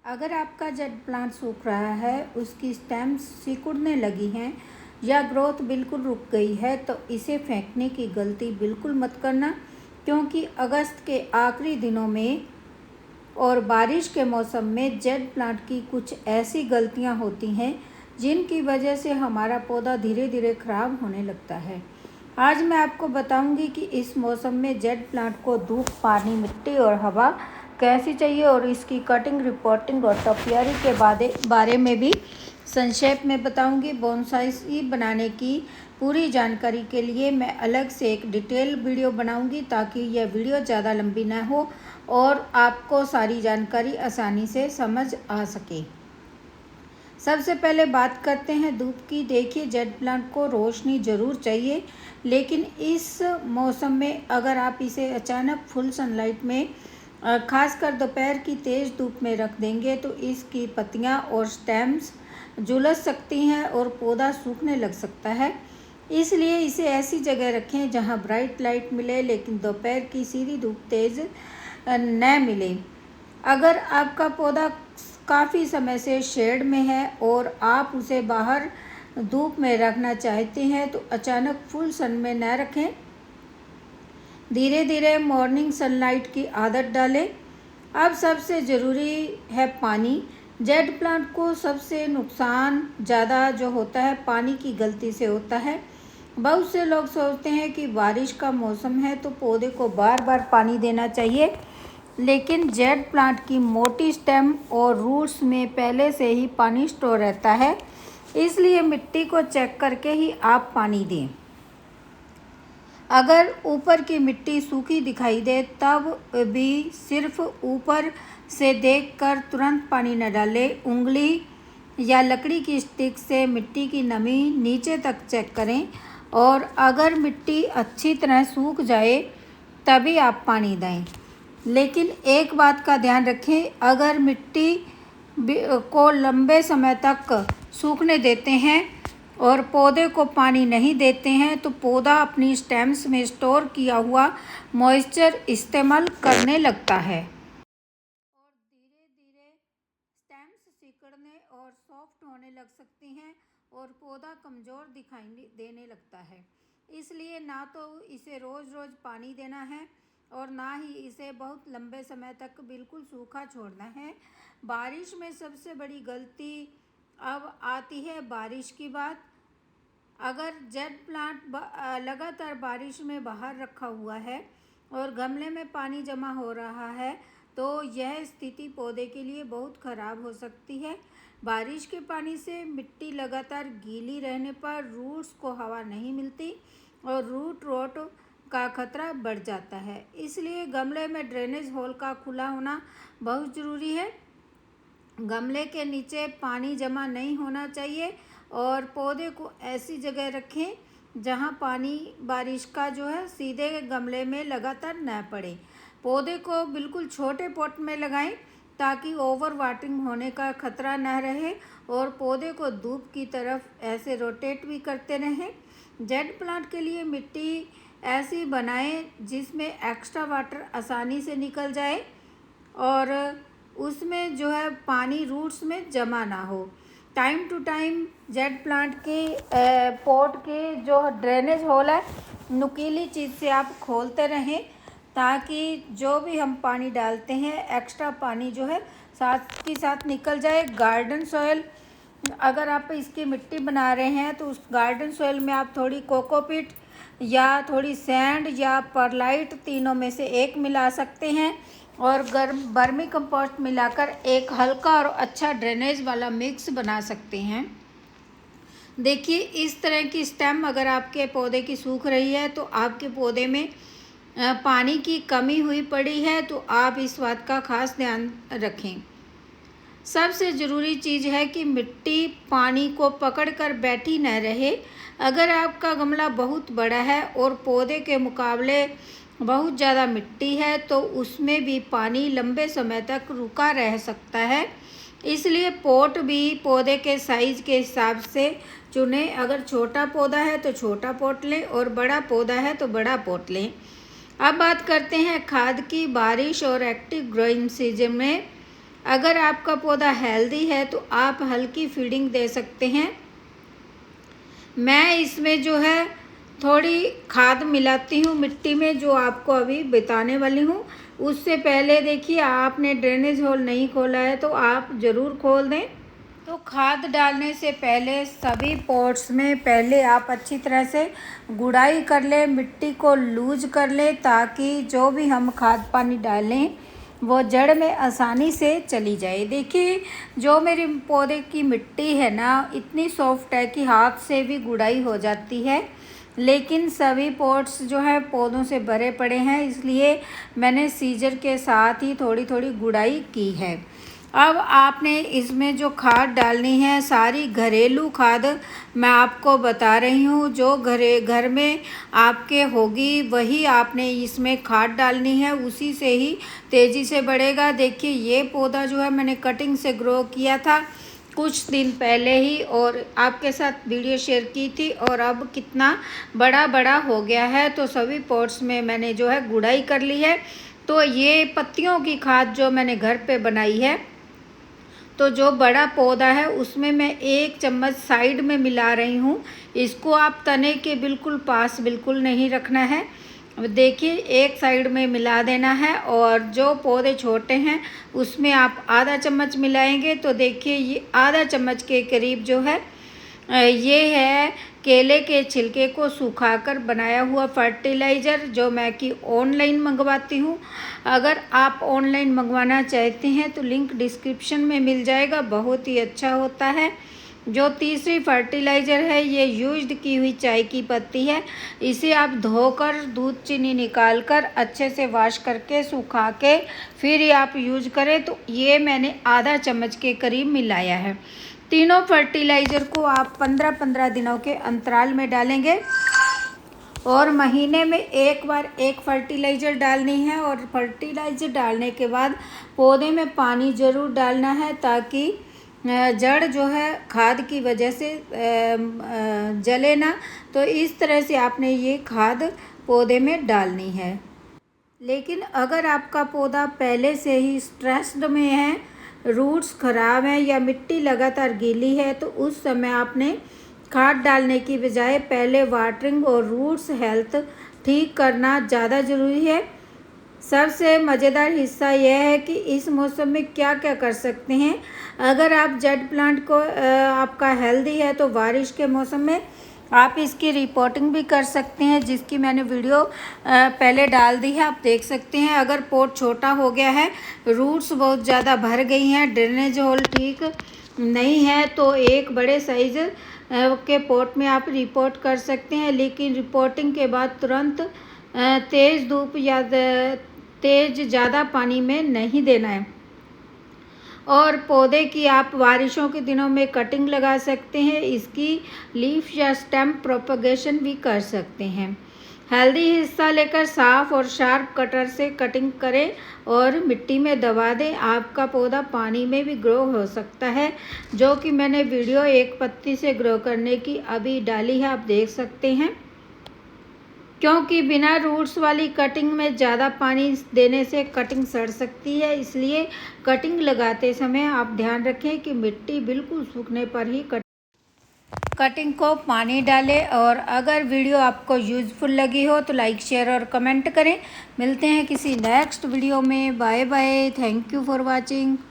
अगर आपका jade plant सूख रहा है, उसकी स्टेम्स सिकुड़ने लगी हैं या ग्रोथ बिल्कुल रुक गई है तो इसे फेंकने की गलती बिल्कुल मत करना, क्योंकि अगस्त के आखिरी दिनों में और बारिश के मौसम में जेड प्लांट की कुछ ऐसी गलतियां होती हैं जिनकी वजह से हमारा पौधा धीरे धीरे खराब होने लगता है। आज मैं आपको बताऊंगी कि इस मौसम में जेड प्लांट को धूप, पानी, मिट्टी और हवा कैसी चाहिए और इसकी कटिंग, रिपोर्टिंग और टोपियारी के बारे में भी संक्षेप में बताऊंगी। बोनसाई बनाने की पूरी जानकारी के लिए मैं अलग से एक डिटेल वीडियो बनाऊंगी ताकि यह वीडियो ज़्यादा लंबी ना हो और आपको सारी जानकारी आसानी से समझ आ सके। सबसे पहले बात करते हैं धूप की। देखिए, जेड प्लांट को रोशनी ज़रूर चाहिए, लेकिन इस मौसम में अगर आप इसे अचानक फुल सनलाइट में खासकर दोपहर की तेज़ धूप में रख देंगे तो इसकी पत्तियां और स्टेम्स झुलस सकती हैं और पौधा सूखने लग सकता है। इसलिए इसे ऐसी जगह रखें जहां ब्राइट लाइट मिले लेकिन दोपहर की सीधी धूप तेज़ न मिले। अगर आपका पौधा काफ़ी समय से शेड में है और आप उसे बाहर धूप में रखना चाहते हैं तो अचानक फुल सन में न रखें। धीरे धीरे मॉर्निंग सनलाइट की आदत डालें। अब सबसे ज़रूरी है पानी। जेड प्लांट को सबसे नुकसान ज़्यादा जो होता है पानी की गलती से होता है। बहुत से लोग सोचते हैं कि बारिश का मौसम है तो पौधे को बार बार पानी देना चाहिए, लेकिन जेड प्लांट की मोटी स्टेम और रूट्स में पहले से ही पानी स्टोर रहता है, इसलिए मिट्टी को चेक करके ही आप पानी दें। अगर ऊपर की मिट्टी सूखी दिखाई दे तब भी सिर्फ ऊपर से देखकर तुरंत पानी न डालें। उंगली या लकड़ी की स्टिक से मिट्टी की नमी नीचे तक चेक करें और अगर मिट्टी अच्छी तरह सूख जाए तभी आप पानी दें। लेकिन एक बात का ध्यान रखें, अगर मिट्टी को लंबे समय तक सूखने देते हैं और पौधे को पानी नहीं देते हैं तो पौधा अपनी स्टेम्स में स्टोर किया हुआ मॉइस्चर इस्तेमाल करने लगता है और धीरे धीरे स्टेम्स सिकुड़ने और सॉफ्ट होने लग सकती हैं और पौधा कमज़ोर दिखाई देने लगता है। इसलिए ना तो इसे रोज़ रोज़ पानी देना है और ना ही इसे बहुत लंबे समय तक बिल्कुल सूखा छोड़ना है। बारिश में सबसे बड़ी गलती अब आती है बारिश की बात। अगर जेड प्लांट लगातार बारिश में बाहर रखा हुआ है और गमले में पानी जमा हो रहा है तो यह स्थिति पौधे के लिए बहुत ख़राब हो सकती है। बारिश के पानी से मिट्टी लगातार गीली रहने पर रूट्स को हवा नहीं मिलती और रूट रोट का खतरा बढ़ जाता है। इसलिए गमले में ड्रेनेज होल का खुला होना बहुत ज़रूरी है। गमले के नीचे पानी जमा नहीं होना चाहिए और पौधे को ऐसी जगह रखें जहां पानी बारिश का जो है सीधे गमले में लगातार न पड़े। पौधे को बिल्कुल छोटे पॉट में लगाएं ताकि ओवर वाटरिंग होने का खतरा न रहे और पौधे को धूप की तरफ ऐसे रोटेट भी करते रहें। जेड प्लांट के लिए मिट्टी ऐसी बनाएं जिसमें एक्स्ट्रा वाटर आसानी से निकल जाए और उसमें जो है पानी रूट्स में जमा ना हो। Time to time jade plant के पॉट के जो ड्रेनेज होल है नुकीली चीज़ से आप खोलते रहें ताकि जो भी हम पानी डालते हैं एक्स्ट्रा पानी जो है साथ के साथ निकल जाए। गार्डन सॉइल, अगर आप इसकी मिट्टी बना रहे हैं तो उस गार्डन सॉइल में आप थोड़ी कोकोपीट या थोड़ी सैंड या परलाइट तीनों में से एक मिला सकते हैं और वर्मी कंपोस्ट मिलाकर एक हल्का और अच्छा ड्रेनेज वाला मिक्स बना सकते हैं। देखिए, इस तरह की स्टेम अगर आपके पौधे की सूख रही है तो आपके पौधे में पानी की कमी हुई पड़ी है, तो आप इस बात का खास ध्यान रखें। सबसे ज़रूरी चीज़ है कि मिट्टी पानी को पकड़कर बैठी न रहे। अगर आपका गमला बहुत बड़ा है और पौधे के मुकाबले बहुत ज़्यादा मिट्टी है तो उसमें भी पानी लंबे समय तक रुका रह सकता है। इसलिए पॉट भी पौधे के साइज़ के हिसाब से चुनें। अगर छोटा पौधा है तो छोटा पॉट लें और बड़ा पौधा है तो बड़ा पॉट लें। अब बात करते हैं खाद की। बारिश और एक्टिव ग्रोइंग सीजन में अगर आपका पौधा हेल्दी है तो आप हल्की फीडिंग दे सकते हैं। मैं इसमें जो है थोड़ी खाद मिलाती हूँ मिट्टी में, जो आपको अभी बताने वाली हूँ। उससे पहले देखिए, आपने ड्रेनेज होल नहीं खोला है तो आप ज़रूर खोल दें। तो खाद डालने से पहले सभी पॉट्स में पहले आप अच्छी तरह से गुड़ाई कर लें, मिट्टी को लूज कर लें, ताकि जो भी हम खाद पानी डालें वो जड़ में आसानी से चली जाए। देखिए, जो मेरी पौधे की मिट्टी है ना, इतनी सॉफ्ट है कि हाथ से भी गुड़ाई हो जाती है। लेकिन सभी पॉट्स जो है पौधों से भरे पड़े हैं, इसलिए मैंने सीजर के साथ ही थोड़ी थोड़ी गुड़ाई की है। अब आपने इसमें जो खाद डालनी है, सारी घरेलू खाद मैं आपको बता रही हूँ। जो घर में आपके होगी वही आपने इसमें खाद डालनी है, उसी से ही तेज़ी से बढ़ेगा। देखिए, ये पौधा जो है मैंने कटिंग से ग्रो किया था कुछ दिन पहले ही, और आपके साथ वीडियो शेयर की थी, और अब कितना बड़ा बड़ा हो गया है। तो सभी पॉट्स में मैंने जो है गुड़ाई कर ली है। तो ये पत्तियों की खाद जो मैंने घर पे बनाई है, तो जो बड़ा पौधा है उसमें मैं 1 चम्मच साइड में मिला रही हूँ। इसको आप तने के बिल्कुल पास बिल्कुल नहीं रखना है। देखिए, एक साइड में मिला देना है, और जो पौधे छोटे हैं उसमें आप आधा चम्मच मिलाएंगे। तो देखिए, ये आधा चम्मच के करीब जो है ये है केले के छिलके को सुखाकर बनाया हुआ फर्टिलाइज़र, जो मैं कि ऑनलाइन मंगवाती हूँ। अगर आप ऑनलाइन मंगवाना चाहते हैं तो लिंक डिस्क्रिप्शन में मिल जाएगा, बहुत ही अच्छा होता है। जो तीसरी फर्टिलाइज़र है, ये यूज्ड की हुई चाय की पत्ती है। इसे आप धोकर दूध चीनी निकाल कर अच्छे से वॉश करके सुखा के फिर ये आप यूज करें। तो ये मैंने आधा चम्मच के करीब मिलाया है। तीनों फर्टिलाइज़र को आप 15-15 दिनों के अंतराल में डालेंगे, और महीने में एक बार एक फर्टिलाइज़र डालनी है। और फर्टिलाइज़र डालने के बाद पौधे में पानी ज़रूर डालना है, ताकि जड़ जो है खाद की वजह से जले ना। तो इस तरह से आपने ये खाद पौधे में डालनी है। लेकिन अगर आपका पौधा पहले से ही स्ट्रेस्ड में है, रूट्स ख़राब हैं या मिट्टी लगातार गीली है, तो उस समय आपने खाद डालने की बजाय पहले वाटरिंग और रूट्स हेल्थ ठीक करना ज़्यादा ज़रूरी है। सबसे मज़ेदार हिस्सा यह है कि इस मौसम में क्या क्या कर सकते हैं। अगर आप जेड प्लांट को आपका हेल्दी है, तो बारिश के मौसम में आप इसकी रिपोर्टिंग भी कर सकते हैं, जिसकी मैंने वीडियो पहले डाल दी है, आप देख सकते हैं। अगर पॉट छोटा हो गया है, रूट्स बहुत ज़्यादा भर गई हैं, ड्रेनेज होल ठीक नहीं है, तो एक बड़े साइज़ के पॉट में आप रिपोर्ट कर सकते हैं। लेकिन रिपोर्टिंग के बाद तुरंत तेज़ धूप या तेज़ ज़्यादा पानी में नहीं देना है। और पौधे की आप बारिशों के दिनों में कटिंग लगा सकते हैं, इसकी लीफ या स्टेम प्रोपगेशन भी कर सकते हैं। हेल्दी हिस्सा लेकर साफ और शार्प कटर से कटिंग करें और मिट्टी में दबा दें। आपका पौधा पानी में भी ग्रो हो सकता है, जो कि मैंने वीडियो एक पत्ती से ग्रो करने की अभी डाली है, आप देख सकते हैं। क्योंकि बिना रूट्स वाली कटिंग में ज़्यादा पानी देने से कटिंग सड़ सकती है, इसलिए कटिंग लगाते समय आप ध्यान रखें कि मिट्टी बिल्कुल सूखने पर ही कटिंग को पानी डालें। और अगर वीडियो आपको यूज़फुल लगी हो तो लाइक, शेयर और कमेंट करें। मिलते हैं किसी नेक्स्ट वीडियो में। Bye bye. Thank you for watching.